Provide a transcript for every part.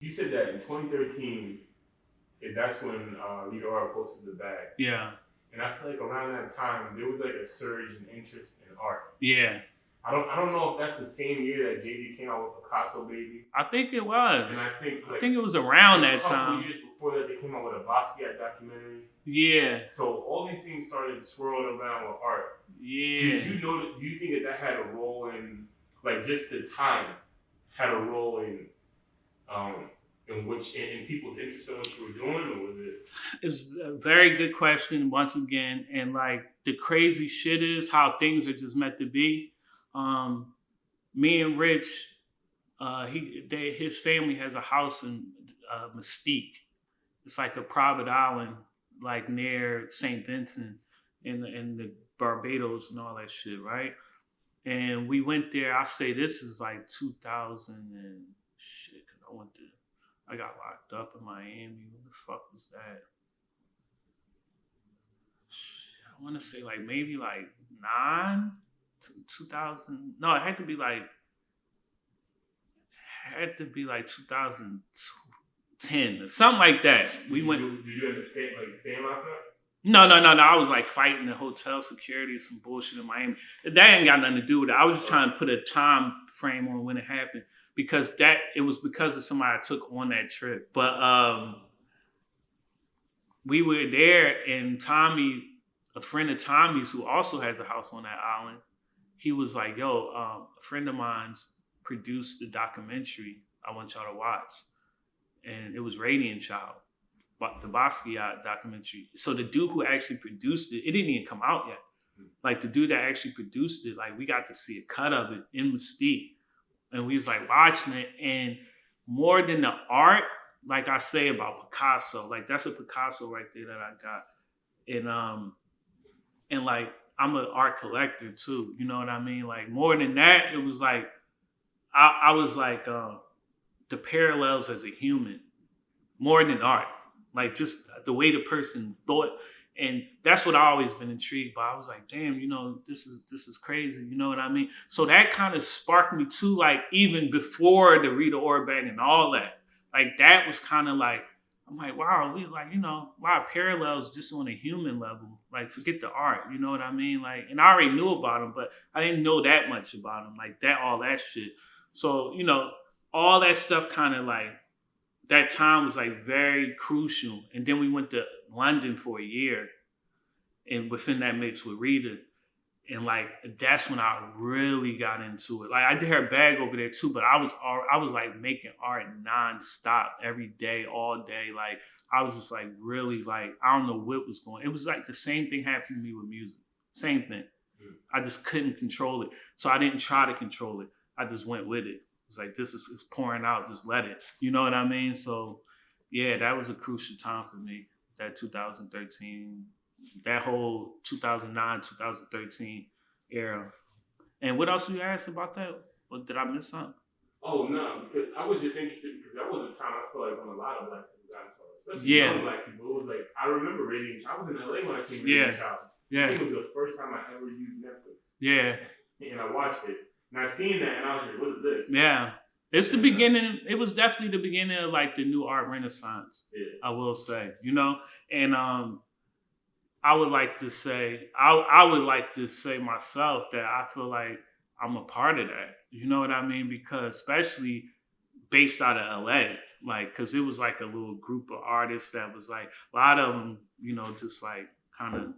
You said that in 2013, that's when Rita Ora posted the bag. Yeah. And I feel like around that time there was like a surge in interest in art. Yeah. I don't know if that's the same year that Jay-Z came out with Picasso Baby. I think it was. And I think it was around that time. A couple time. years before that, they came out with a Basquiat documentary. Yeah. So all these things started swirling around with art. Yeah. Did you know? Do you think that had a role in, like, just the time had a role in people's interest in what you were doing, or was it? It's a very good question once again, and like the crazy shit is how things are just meant to be. Me and Rich, his family has a house in Mystique. It's like a private island, like near St. Vincent in the Barbados and all that shit, right? And we went there. I say this is like 2000 and shit, because I got locked up in Miami. What the fuck was that? I want to say like maybe like 2000. No, it had to be like 2010 or something like that. We went. Did you end up staying locked up? No. I was like fighting the hotel security or some bullshit in Miami. That ain't got nothing to do with it. I was just trying to put a time frame on when it happened, because it was because of somebody I took on that trip. But we were there, and Tommy, a friend of Tommy's who also has a house on that island, he was like, yo, a friend of mine's produced the documentary I want y'all to watch. And it was Radiant Child, the Basquiat documentary. So the dude who actually produced it didn't even come out yet. Like the dude that actually produced it, like we got to see a cut of it in Mystique. And we was like watching it, and more than the art, like I say about Picasso, like that's a Picasso right there that I got. And like I'm an art collector too, you know what I mean? Like more than that, it was like I was like the parallels as a human, more than art. Like just the way the person thought. And that's what I always been intrigued by. I was like, damn, you know, this is crazy. You know what I mean? So that kind of sparked me too, like even before the Rita Ora bag and all that. Like that was kind of like, I'm like, wow, we like, you know, a lot of parallels just on a human level. Like forget the art, you know what I mean? Like, and I already knew about him, but I didn't know that much about him. Like that, all that shit. So, you know, all that stuff kind of like, that time was like very crucial. And then we went to London for a year, and within that mix with Rita. And like, that's when I really got into it. Like I did her bag over there too, but I was like making art nonstop every day, all day. Like I was just like really like, I don't know what was going on. It was like the same thing happened to me with music. Same thing. I just couldn't control it. So I didn't try to control it. I just went with it. It's like, it's pouring out, just let it. You know what I mean? So yeah, that was a crucial time for me, that 2013, that whole 2009, 2013 era. And what else you asked about that? Or did I miss something? Oh, no, because I was just interested because that was a time I feel like when a lot of black people got into it. Especially young black people. It was like, I remember Radiant Child. I was in LA when I seen Radiant Child. Yeah. I think it was the first time I ever used Netflix. Yeah. And I watched it. And I seen that, and I was like, what is this? Yeah. It's the beginning. It was definitely the beginning of like the new art renaissance. Yeah. I will say, you know, and I would like to say, I would like to say myself that I feel like I'm a part of that. You know what I mean? Because especially based out of LA, like, cause it was like a little group of artists that was like a lot of them, you know, just like kind of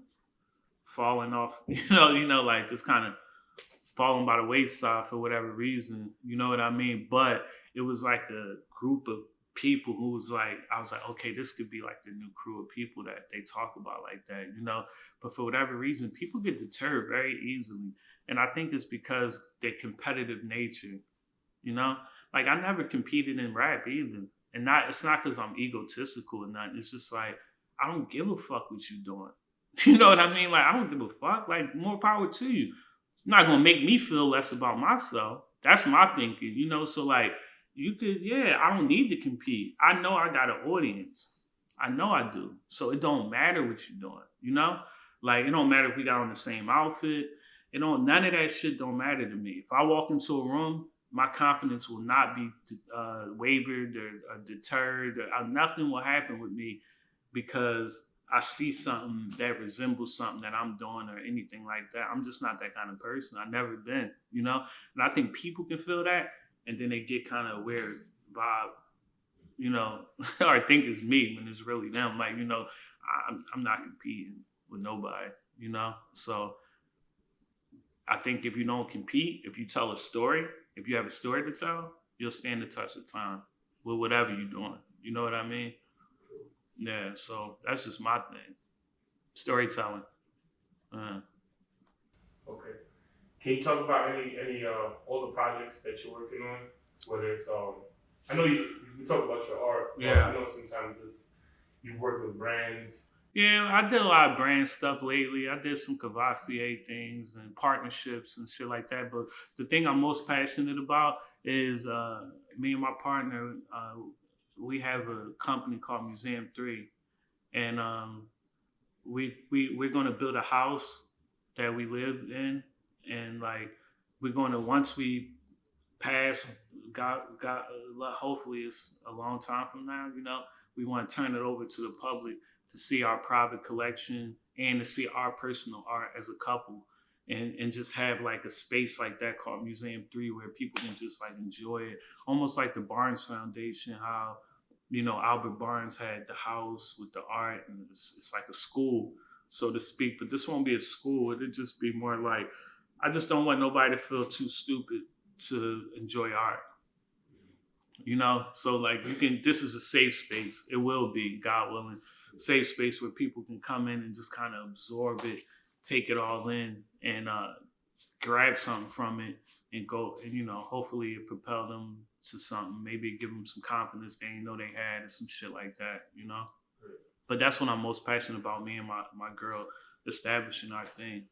falling off, you know, like just kind of falling by the wayside for whatever reason, you know what I mean? But it was like a group of people who was like, I was like, okay, this could be like the new crew of people that they talk about like that, you know? But for whatever reason, people get deterred very easily. And I think it's because their competitive nature, you know? Like I never competed in rap either. And it's not because I'm egotistical or nothing. It's just like, I don't give a fuck what you doing. You know what I mean? Like, I don't give a fuck. Like, more power to you. It's not going to make me feel less about myself. That's my thinking, you know? So like, you could, I don't need to compete. I know I got an audience. I know I do. So it don't matter what you're doing, you know? Like, it don't matter if we got on the same outfit. None of that shit don't matter to me. If I walk into a room my confidence will not be wavered or deterred. Nothing will happen with me because I see something that resembles something that I'm doing or anything like that. I'm just not that kind of person. I've never been, you know? And I think people can feel that, and then they get kind of weird vibe, you know, or think it's me when it's really them. Like, you know, I'm not competing with nobody, you know? So I think if you don't compete, if you tell a story, if you have a story to tell, you'll stand the test of time with whatever you're doing. You know what I mean? Yeah, so that's just my thing. Storytelling. Okay. Can you talk about any all the projects that you're working on? Whether it's I know you talk about your art. Yeah. I know sometimes it's you work with brands. Yeah, I did a lot of brand stuff lately. I did some Cavassier things and partnerships and shit like that. But the thing I'm most passionate about is me and my partner. We have a company called Museum 3, and we're going to build a house that we live in, and like we're going to, once we pass, God, hopefully it's a long time from now, you know, we want to turn it over to the public to see our private collection and to see our personal art as a couple, and just have like a space like that called Museum 3 where people can just like enjoy it, almost like the Barnes Foundation, how, you know, Albert Barnes had the house with the art, and it's like a school, so to speak. But this won't be a school. It'll just be more like, I just don't want nobody to feel too stupid to enjoy art. You know, so like this is a safe space. It will be, God willing, safe space where people can come in and just kind of absorb it, take it all in, and grab something from it and go, and, you know, hopefully it propel them to something, maybe give them some confidence they didn't know they had and some shit like that, you know? But that's what I'm most passionate about, me and my girl establishing our thing.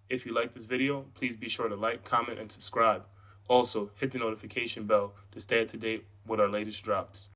If you like this video, please be sure to like, comment, and subscribe. Also, hit the notification bell to stay up to date with our latest drops.